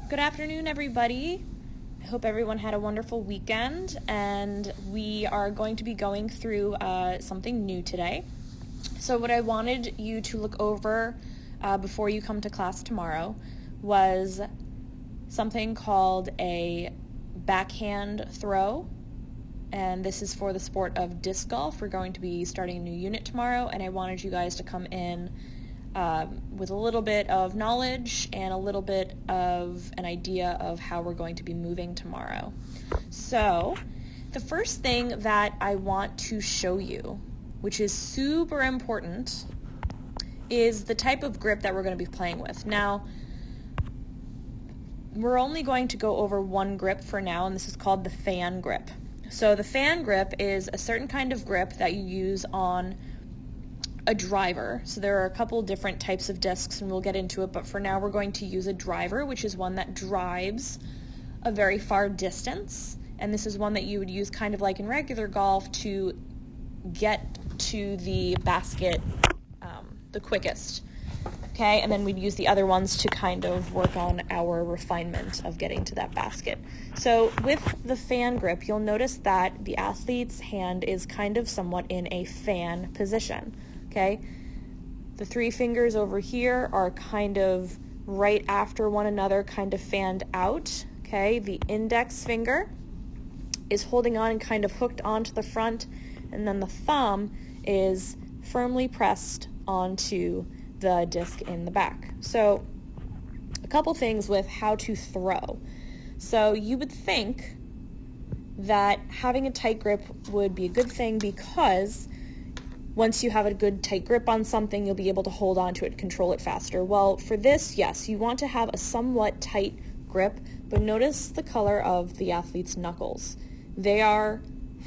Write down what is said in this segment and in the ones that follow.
Good afternoon, everybody. I hope everyone had a wonderful weekend, and we are going to be going through something new today. So what I wanted you to look over before you come to class tomorrow was something called a backhand throw, and this is for the sport of disc golf. We're going to be starting a new unit tomorrow, and I wanted you guys to come in with a little bit of knowledge and a little bit of an idea of how we're going to be moving tomorrow. So the first thing that I want to show you, which is super important, is the type of grip that we're going to be playing with. Now, we're only going to go over one grip for now, and this is called the fan grip. So the fan grip is a certain kind of grip that you use on a driver. So there are a couple different types of discs, and we'll get into it, but for now we're going to use a driver, which is one that drives a very far distance, and this is one that you would use kind of like in regular golf to get to the basket the quickest. Okay, and then we'd use the other ones to kind of work on our refinement of getting to that basket. So with the fan grip, you'll notice that the athlete's hand is kind of somewhat in a fan position. Okay, the three fingers over here are kind of right after one another, kind of fanned out. Okay, the index finger is holding on and kind of hooked onto the front, and then the thumb is firmly pressed onto the disc in the back. So a couple things with how to throw. So you would think that having a tight grip would be a good thing, because once you have a good tight grip on something, you'll be able to hold on to it, control it faster. Well, for this, yes, you want to have a somewhat tight grip, but notice the color of the athlete's knuckles. They are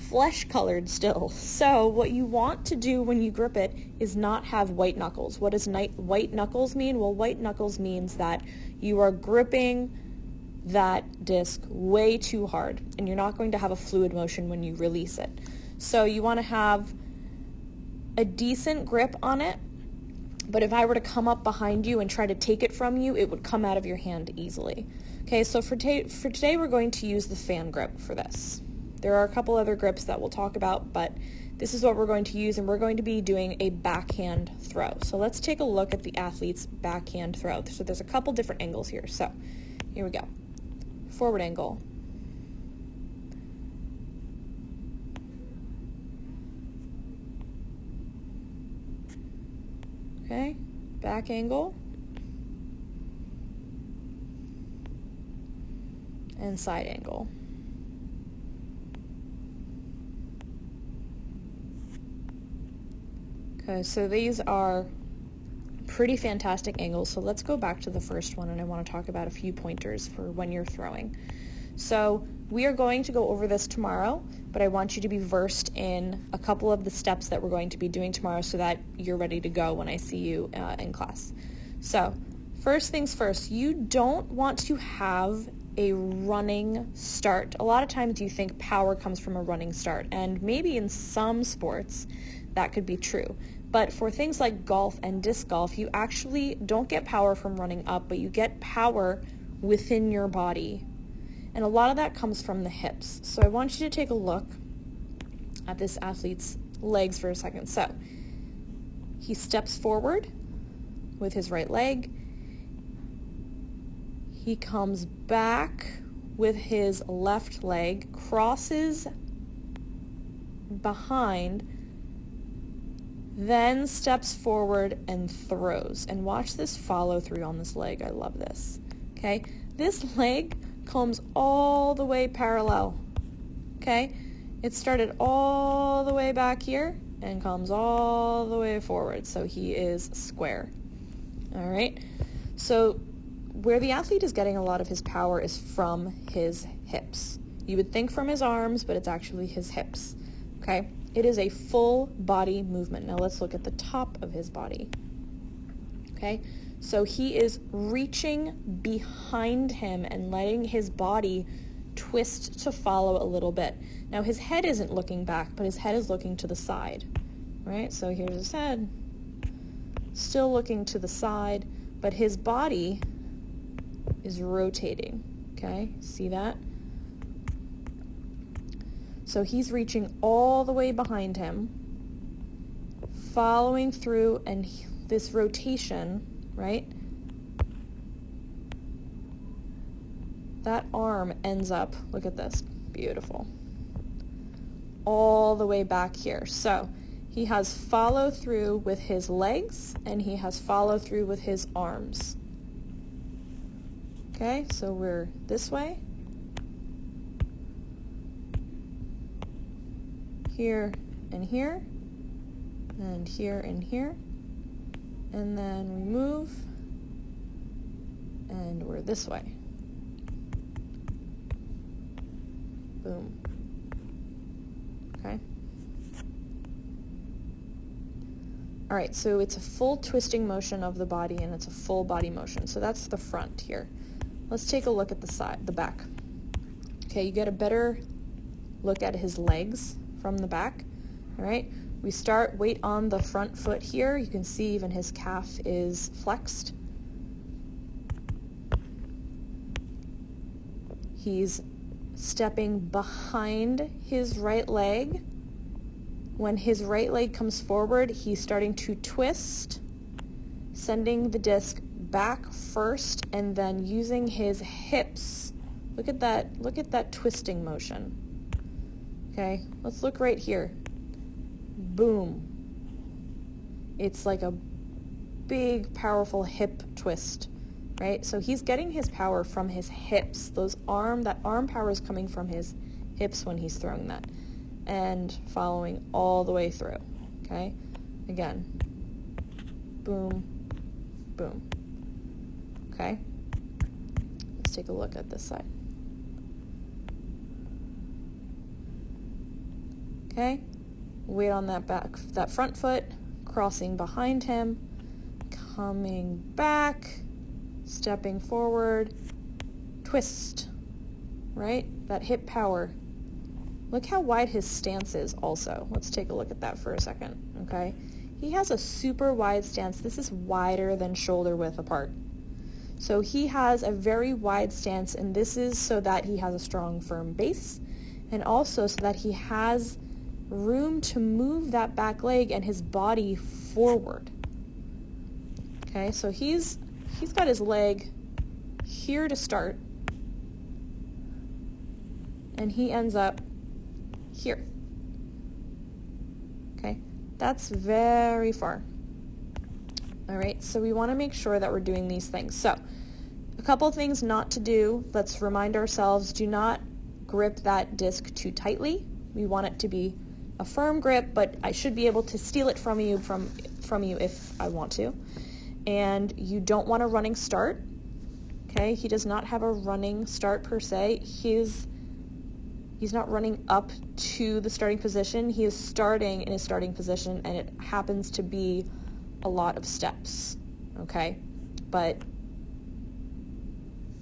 flesh-colored still. So what you want to do when you grip it is not have white knuckles. What does white knuckles mean? Well, white knuckles means that you are gripping that disc way too hard, and you're not going to have a fluid motion when you release it. So you want to have a decent grip on it, but if I were to come up behind you and try to take it from you, it would come out of your hand easily. Okay, so for today we're going to use the fan grip for this. There are a couple other grips that we'll talk about, but this is what we're going to use, and we're going to be doing a backhand throw. So let's take a look at the athlete's backhand throw. So there's a couple different angles here. So here we go. Forward angle. Okay, back angle, and side angle. Okay, so these are pretty fantastic angles. So let's go back to the first one, and I want to talk about a few pointers for when you're throwing. So we are going to go over this tomorrow, but I want you to be versed in a couple of the steps that we're going to be doing tomorrow so that you're ready to go when I see you in class. So first things first, you don't want to have a running start. A lot of times you think power comes from a running start, and maybe in some sports that could be true. But for things like golf and disc golf, you actually don't get power from running up, but you get power within your body. And a lot of that comes from the hips. So I want you to take a look at this athlete's legs for a second. So he steps forward with his right leg. He comes back with his left leg, crosses behind, then steps forward and throws. And watch this follow through on this leg. I love this. Okay? This leg comes all the way parallel. Okay? It started all the way back here and comes all the way forward. So he is square. All right? So where the athlete is getting a lot of his power is from his hips. You would think from his arms, but it's actually his hips. Okay? It is a full body movement. Now let's look at the top of his body. Okay? So he is reaching behind him and letting his body twist to follow a little bit. Now his head isn't looking back, but his head is looking to the side. Right? So here's his head, still looking to the side, but his body is rotating, okay? See that? So he's reaching all the way behind him, following through, and this rotation, right? That arm ends up, look at this, beautiful, all the way back here. So he has follow through with his legs, and he has follow through with his arms. Okay, so we're this way, here and here, and here and here, and then we move, and we're this way. Boom. Okay. All right, so it's a full twisting motion of the body, and it's a full body motion. So that's the front here. Let's take a look at the side, the back. Okay, you get a better look at his legs from the back. All right, we start weight on the front foot here. You can see even his calf is flexed. He's stepping behind his right leg. When his right leg comes forward, he's starting to twist, sending the disc back first, and then using his hips. Look at that twisting motion. Okay, let's look right here. Boom. It's like a big, powerful hip twist, right? So he's getting his power from his hips. That arm power is coming from his hips when he's throwing that, and following all the way through. Okay, again, boom, boom. Okay, let's take a look at this side. Okay, weight on that front foot, crossing behind him, coming back, stepping forward, twist, right? That hip power. Look how wide his stance is also. Let's take a look at that for a second, okay? He has a super wide stance. This is wider than shoulder width apart. So he has a very wide stance, and this is so that he has a strong, firm base, and also so that he has room to move that back leg and his body forward. Okay, so he's got his leg here to start, and he ends up here. Okay, that's very far. All right, so we want to make sure that we're doing these things. So a couple things not to do. Let's remind ourselves, do not grip that disc too tightly. We want it to be a firm grip, but I should be able to steal it from you if I want to. And you don't want a running start. Okay, he does not have a running start per se. He's not running up to the starting position. He is starting in his starting position, and it happens to be a lot of steps, okay? But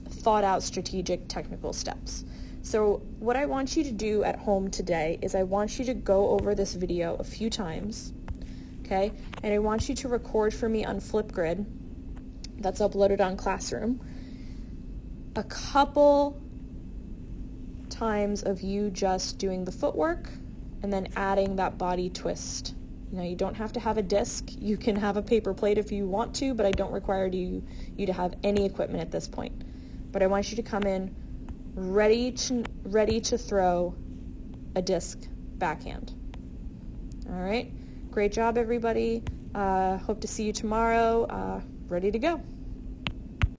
thought out, strategic, technical steps. So what I want you to do at home today is I want you to go over this video a few times, okay? And I want you to record for me on Flipgrid, that's uploaded on Classroom, a couple times of you just doing the footwork and then adding that body twist. You know, you don't have to have a disc. You can have a paper plate if you want to, but I don't require you to have any equipment at this point. But I want you to come in ready to throw a disc backhand. All right, great job, everybody. Hope to see you tomorrow. Ready to go.